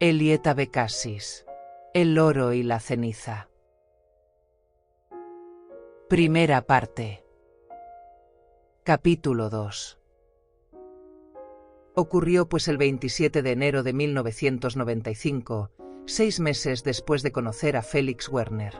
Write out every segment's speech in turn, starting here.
Elieta Bekassis. El oro y la ceniza. Primera parte. Capítulo 2. Ocurrió pues el 27 de enero de 1995, 6 meses después de conocer a Felix Werner.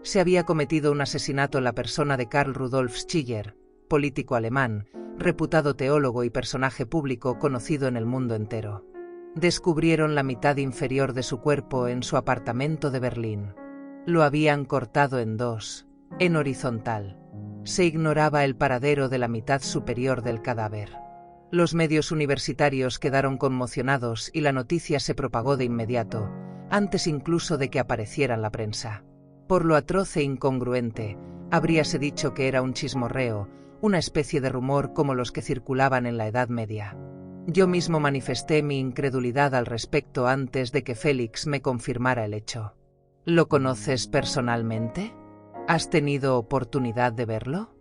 Se había cometido un asesinato en la persona de Karl Rudolf Schiller, político alemán, reputado teólogo y personaje público conocido en el mundo entero. Descubrieron la mitad inferior de su cuerpo en su apartamento de Berlín. Lo habían cortado en dos, en horizontal. Se ignoraba el paradero de la mitad superior del cadáver. Los medios universitarios quedaron conmocionados y la noticia se propagó de inmediato, antes incluso de que apareciera en la prensa. Por lo atroz e incongruente, habríase dicho que era un chismorreo, una especie de rumor como los que circulaban en la Edad Media. Yo mismo manifesté mi incredulidad al respecto antes de que Félix me confirmara el hecho. ¿Lo conoces personalmente? ¿Has tenido oportunidad de verlo?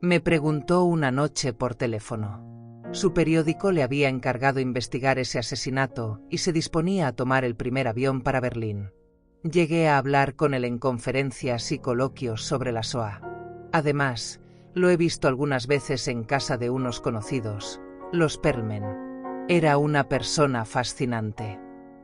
Me preguntó una noche por teléfono. Su periódico le había encargado investigar ese asesinato y se disponía a tomar el primer avión para Berlín. Llegué a hablar con él en conferencias y coloquios sobre la Shoah. Además, lo he visto algunas veces en casa de unos conocidos, los Perlman. Era una persona fascinante.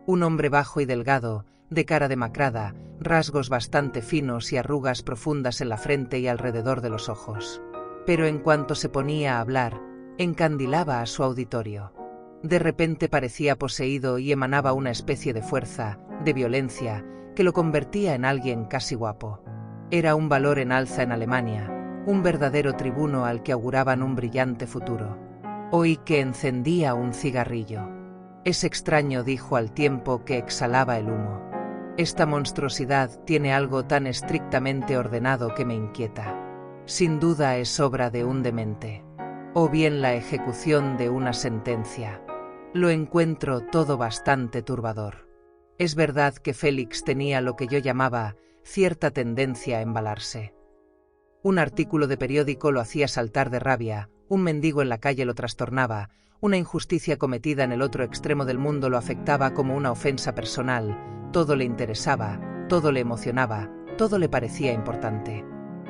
Un hombre bajo y delgado, de cara demacrada, rasgos bastante finos y arrugas profundas en la frente y alrededor de los ojos. Pero en cuanto se ponía a hablar, encandilaba a su auditorio. De repente parecía poseído y emanaba una especie de fuerza, de violencia, que lo convertía en alguien casi guapo. Era un valor en alza en Alemania, un verdadero tribuno al que auguraban un brillante futuro. Oí que encendía un cigarrillo. Es extraño, dijo al tiempo que exhalaba el humo. Esta monstruosidad tiene algo tan estrictamente ordenado que me inquieta. Sin duda es obra de un demente. O bien la ejecución de una sentencia. Lo encuentro todo bastante turbador. Es verdad que Félix tenía lo que yo llamaba cierta tendencia a embalarse. Un artículo de periódico lo hacía saltar de rabia, un mendigo en la calle lo trastornaba, una injusticia cometida en el otro extremo del mundo lo afectaba como una ofensa personal, todo le interesaba, todo le emocionaba, todo le parecía importante.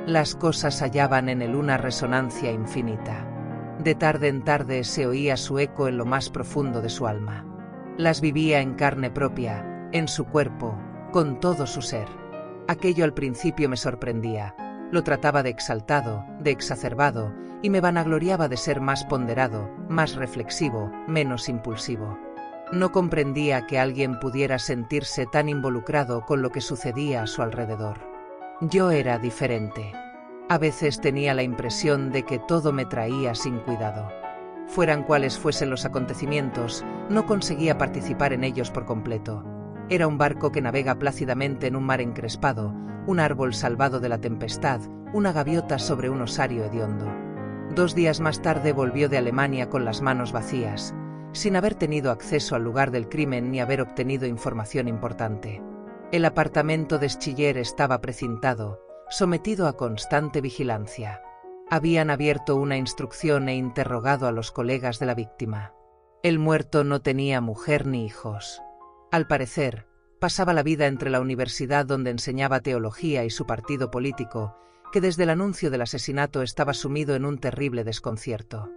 Las cosas hallaban en él una resonancia infinita. De tarde en tarde se oía su eco en lo más profundo de su alma. Las vivía en carne propia, en su cuerpo, con todo su ser. Aquello al principio me sorprendía. Lo trataba de exaltado, de exacerbado, y me vanagloriaba de ser más ponderado, más reflexivo, menos impulsivo. No comprendía que alguien pudiera sentirse tan involucrado con lo que sucedía a su alrededor. Yo era diferente. A veces tenía la impresión de que todo me traía sin cuidado. Fueran cuales fuesen los acontecimientos, no conseguía participar en ellos por completo. Era un barco que navega plácidamente en un mar encrespado, un árbol salvado de la tempestad, una gaviota sobre un osario hediondo. 2 días más tarde volvió de Alemania con las manos vacías, sin haber tenido acceso al lugar del crimen ni haber obtenido información importante. El apartamento de Schiller estaba precintado, sometido a constante vigilancia. Habían abierto una instrucción e interrogado a los colegas de la víctima. El muerto no tenía mujer ni hijos. Al parecer, pasaba la vida entre la universidad donde enseñaba teología y su partido político, que desde el anuncio del asesinato estaba sumido en un terrible desconcierto.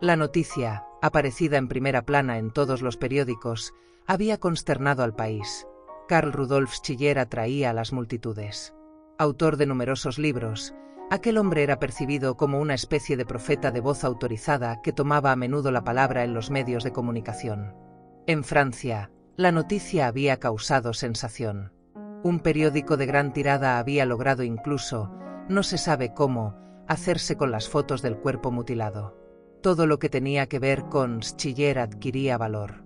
La noticia, aparecida en primera plana en todos los periódicos, había consternado al país. Karl Rudolf Schiller atraía a las multitudes. Autor de numerosos libros, aquel hombre era percibido como una especie de profeta de voz autorizada que tomaba a menudo la palabra en los medios de comunicación. En Francia, la noticia había causado sensación. Un periódico de gran tirada había logrado incluso, no se sabe cómo, hacerse con las fotos del cuerpo mutilado. Todo lo que tenía que ver con Schiller adquiría valor.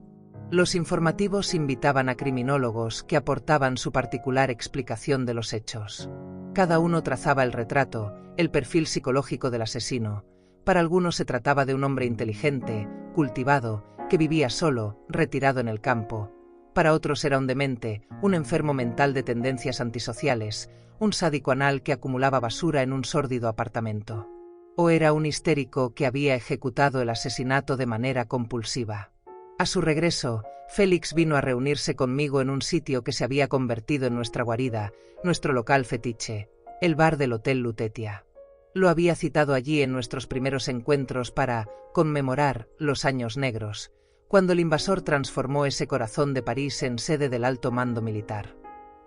Los informativos invitaban a criminólogos que aportaban su particular explicación de los hechos. Cada uno trazaba el retrato, el perfil psicológico del asesino. Para algunos se trataba de un hombre inteligente, cultivado, que vivía solo, retirado en el campo. Para otros era un demente, un enfermo mental de tendencias antisociales, un sádico anal que acumulaba basura en un sórdido apartamento. O era un histérico que había ejecutado el asesinato de manera compulsiva. A su regreso, Félix vino a reunirse conmigo en un sitio que se había convertido en nuestra guarida, nuestro local fetiche, el bar del Hotel Lutetia. Lo había citado allí en nuestros primeros encuentros para conmemorar los años negros, cuando el invasor transformó ese corazón de París en sede del alto mando militar.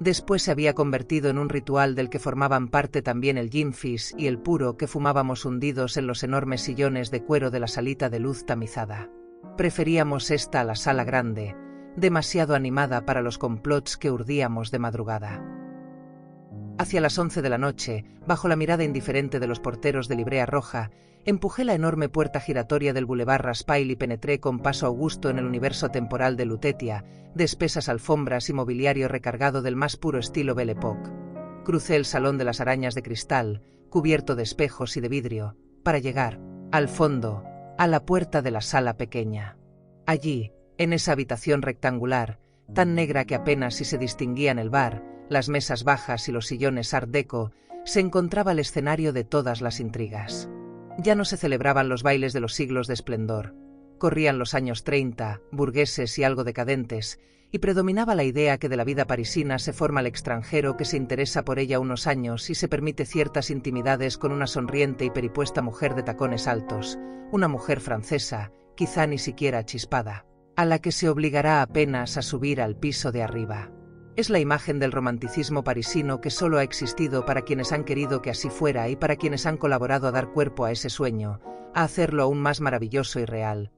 Después se había convertido en un ritual del que formaban parte también el gin-fizz y el puro que fumábamos hundidos en los enormes sillones de cuero de la salita de luz tamizada. Preferíamos esta a la sala grande, demasiado animada para los complots que urdíamos de madrugada. Hacia las 11 de la noche, bajo la mirada indiferente de los porteros de librea roja, empujé la enorme puerta giratoria del Boulevard Raspail y penetré con paso augusto en el universo temporal de Lutetia, de espesas alfombras y mobiliario recargado del más puro estilo Belle Époque. Crucé el salón de las arañas de cristal, cubierto de espejos y de vidrio, para llegar, al fondo, a la puerta de la sala pequeña. Allí, en esa habitación rectangular, tan negra que apenas si se distinguía en el bar, las mesas bajas y los sillones art déco, se encontraba el escenario de todas las intrigas. Ya no se celebraban los bailes de los siglos de esplendor. Corrían los años 30, burgueses y algo decadentes, y predominaba la idea que de la vida parisina se forma el extranjero que se interesa por ella unos años y se permite ciertas intimidades con una sonriente y peripuesta mujer de tacones altos, una mujer francesa, quizá ni siquiera chispada, a la que se obligará apenas a subir al piso de arriba. Es la imagen del romanticismo parisino que solo ha existido para quienes han querido que así fuera y para quienes han colaborado a dar cuerpo a ese sueño, a hacerlo aún más maravilloso y real.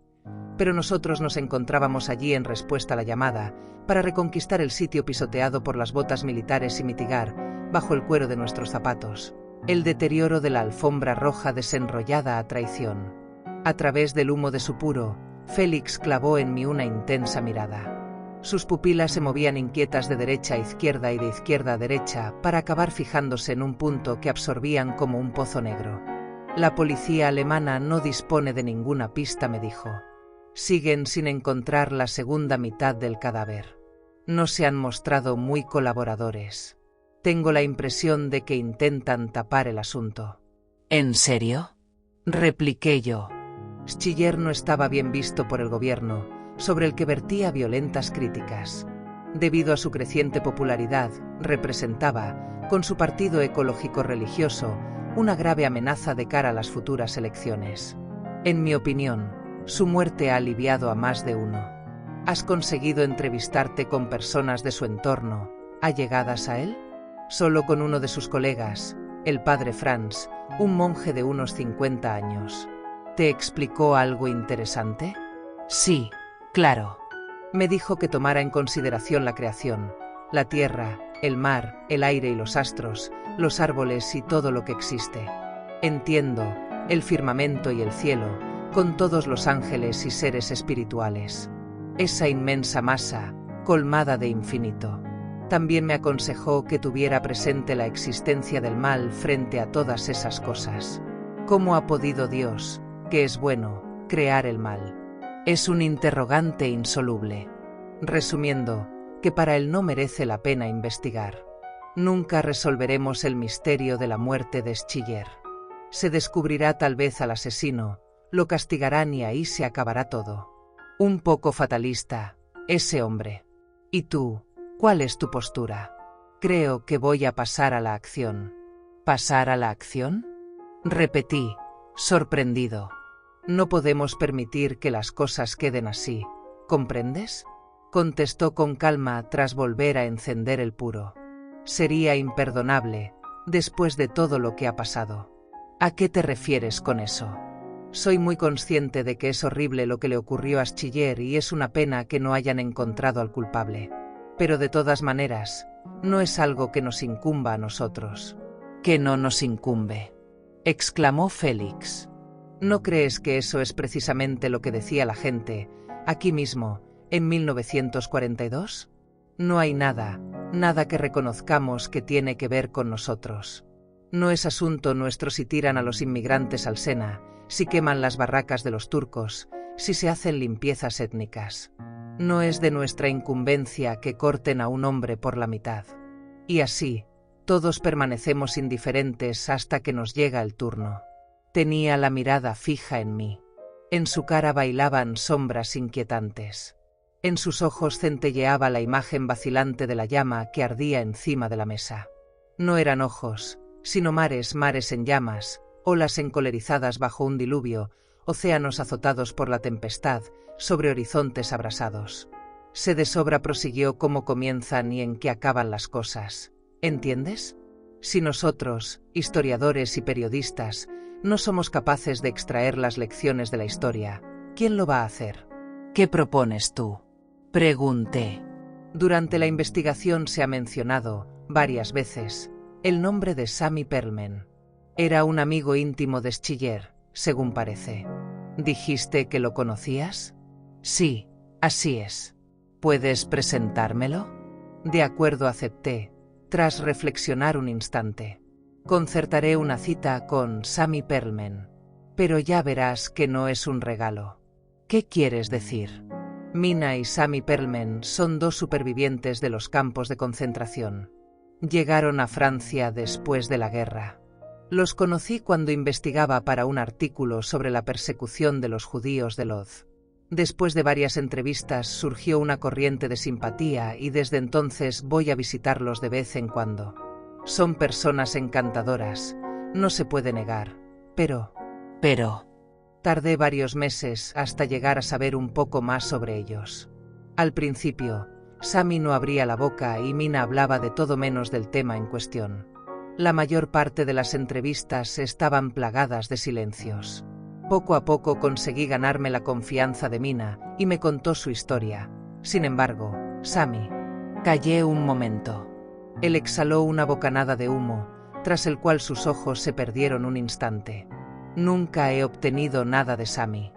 Pero nosotros nos encontrábamos allí en respuesta a la llamada, para reconquistar el sitio pisoteado por las botas militares y mitigar, bajo el cuero de nuestros zapatos, el deterioro de la alfombra roja desenrollada a traición. A través del humo de su puro, Félix clavó en mí una intensa mirada. Sus pupilas se movían inquietas de derecha a izquierda y de izquierda a derecha para acabar fijándose en un punto que absorbían como un pozo negro. La policía alemana no dispone de ninguna pista, me dijo. Siguen sin encontrar la segunda mitad del cadáver. No se han mostrado muy colaboradores. Tengo la impresión de que intentan tapar el asunto. ¿En serio?, repliqué yo. Schiller no estaba bien visto por el gobierno, sobre el que vertía violentas críticas. Debido a su creciente popularidad, representaba, con su partido ecológico religioso, una grave amenaza de cara a las futuras elecciones. En mi opinión, su muerte ha aliviado a más de uno. ¿Has conseguido entrevistarte con personas de su entorno, allegadas a él? Solo con uno de sus colegas, el padre Franz, un monje de unos 50 años. ¿Te explicó algo interesante? Sí. Claro. Me dijo que tomara en consideración la creación, la tierra, el mar, el aire y los astros, los árboles y todo lo que existe. Entiendo, el firmamento y el cielo, con todos los ángeles y seres espirituales. Esa inmensa masa, colmada de infinito. También me aconsejó que tuviera presente la existencia del mal frente a todas esas cosas. ¿Cómo ha podido Dios, que es bueno, crear el mal? Es un interrogante insoluble. Resumiendo, que para él no merece la pena investigar. Nunca resolveremos el misterio de la muerte de Schiller. Se descubrirá tal vez al asesino, lo castigarán y ahí se acabará todo. Un poco fatalista, ese hombre. ¿Y tú, cuál es tu postura? Creo que voy a pasar a la acción. ¿Pasar a la acción?, repetí, sorprendido. No podemos permitir que las cosas queden así, ¿comprendes?, contestó con calma tras volver a encender el puro. Sería imperdonable, después de todo lo que ha pasado. ¿A qué te refieres con eso? Soy muy consciente de que es horrible lo que le ocurrió a Schiller y es una pena que no hayan encontrado al culpable. Pero de todas maneras, no es algo que nos incumba a nosotros. ¿Que no nos incumbe?, exclamó Félix. ¿No crees que eso es precisamente lo que decía la gente, aquí mismo, en 1942? No hay nada que reconozcamos que tiene que ver con nosotros. No es asunto nuestro si tiran a los inmigrantes al Sena, si queman las barracas de los turcos, si se hacen limpiezas étnicas. No es de nuestra incumbencia que corten a un hombre por la mitad. Y así, todos permanecemos indiferentes hasta que nos llega el turno. Tenía la mirada fija en mí. En su cara bailaban sombras inquietantes. En sus ojos centelleaba la imagen vacilante de la llama que ardía encima de la mesa. No eran ojos, sino mares en llamas, olas encolerizadas bajo un diluvio, océanos azotados por la tempestad, sobre horizontes abrasados. Se de sobra prosiguió cómo comienzan y en qué acaban las cosas. ¿Entiendes? Si nosotros, historiadores y periodistas, no somos capaces de extraer las lecciones de la historia, ¿quién lo va a hacer? ¿Qué propones tú?, pregunté. Durante la investigación se ha mencionado, varias veces, el nombre de Sammy Perlman. Era un amigo íntimo de Schiller, según parece. ¿Dijiste que lo conocías? Sí, así es. ¿Puedes presentármelo? De acuerdo, acepté, tras reflexionar un instante. Concertaré una cita con Sammy Perlman. Pero ya verás que no es un regalo. ¿Qué quieres decir? Mina y Sammy Perlman son dos supervivientes de los campos de concentración. Llegaron a Francia después de la guerra. Los conocí cuando investigaba para un artículo sobre la persecución de los judíos de Lodz. Después de varias entrevistas surgió una corriente de simpatía y desde entonces voy a visitarlos de vez en cuando. Son personas encantadoras, no se puede negar, pero... Tardé varios meses hasta llegar a saber un poco más sobre ellos. Al principio, Sammy no abría la boca y Mina hablaba de todo menos del tema en cuestión. La mayor parte de las entrevistas estaban plagadas de silencios. Poco a poco conseguí ganarme la confianza de Mina y me contó su historia. Sin embargo, Sammy... Callé un momento. Él exhaló una bocanada de humo, tras el cual sus ojos se perdieron un instante. Nunca he obtenido nada de Sammy.